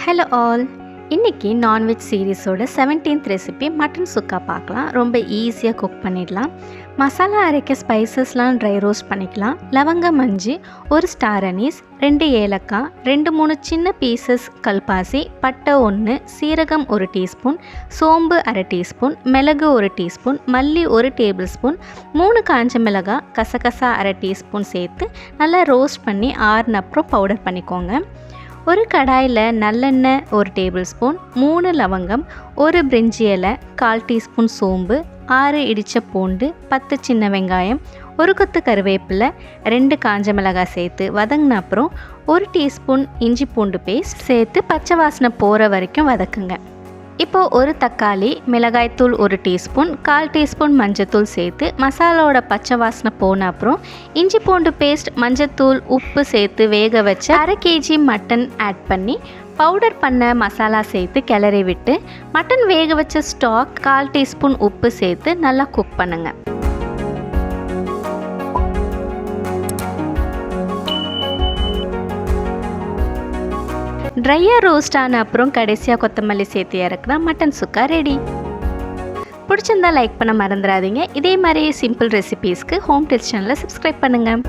Hello all, இன்றைக்கி non veg சீரீஸோட 17th recipe mutton சுக்கா பார்க்கலாம். ரொம்ப ஈஸியாக குக் பண்ணிடலாம். மசாலா அரைக்க ஸ்பைசஸ்லாம் ட்ரை ரோஸ்ட் பண்ணிக்கலாம். லவங்கம் 5, 1 ஸ்டார் அனீஸ், 2 ஏலக்காய், 2-3 சின்ன பீசஸ் கல்பாசி, பட்டை 1, சீரகம் 1 டீஸ்பூன், சோம்பு அரை டீஸ்பூன், மிளகு 1 டீஸ்பூன், மல்லி 1 டேபிள் ஸ்பூன், 3 காஞ்ச மிளகாய், கசகசா அரை டீஸ்பூன் சேர்த்து நல்லா ரோஸ்ட் பண்ணி ஆறுன அப்புறம் பவுடர் பண்ணிக்கோங்க. ஒரு கடாயில் நல்லெண்ணெய் 1 டேபிள் ஸ்பூன், 3 லவங்கம், 1 பிரிஞ்சி இலை, 1/4 டீஸ்பூன் சோம்பு, 6 இடித்த பூண்டு, 10 சின்ன வெங்காயம், 1 கொத்து கருவேப்பிலை, 2 காஞ்ச மிளகாய் சேர்த்து வதங்கின அப்புறம் 1 டீஸ்பூன் இஞ்சி பூண்டு பேஸ்ட் சேர்த்து பச்சை வாசனை போகிற வரைக்கும் வதக்குங்க. இப்போது 1 தக்காளி, மிளகாய்த்தூள் 1 டீஸ்பூன், 1/4 டீஸ்பூன் மஞ்சத்தூள் சேர்த்து மசாலாவோட பச்சை வாசனை போன அப்புறம் இஞ்சி பூண்டு பேஸ்ட், மஞ்சத்தூள், உப்பு சேர்த்து வேக வச்சு 1/2 kg மட்டன் ஆட் பண்ணி பவுடர் பண்ண மசாலா சேர்த்து கிளறி விட்டு மட்டன் வேக வச்ச ஸ்டாக் 1/4 டீஸ்பூன் உப்பு சேர்த்து நல்லா குக் பண்ணுங்கள். ட்ரையாக ரோஸ்ட் ஆன அப்புறம் கடைசியாக கொத்தமல்லி சேர்த்து இறக்குனா மட்டன் சுக்கா ரெடி. பிடிச்சிருந்தா லைக் பண்ண மறந்துடாதீங்க. இதே மாதிரி சிம்பிள் ரெசிபீஸ்க்கு ஹோம் டிப்ஸ் சேனலை சப்ஸ்கிரைப் பண்ணுங்கள்.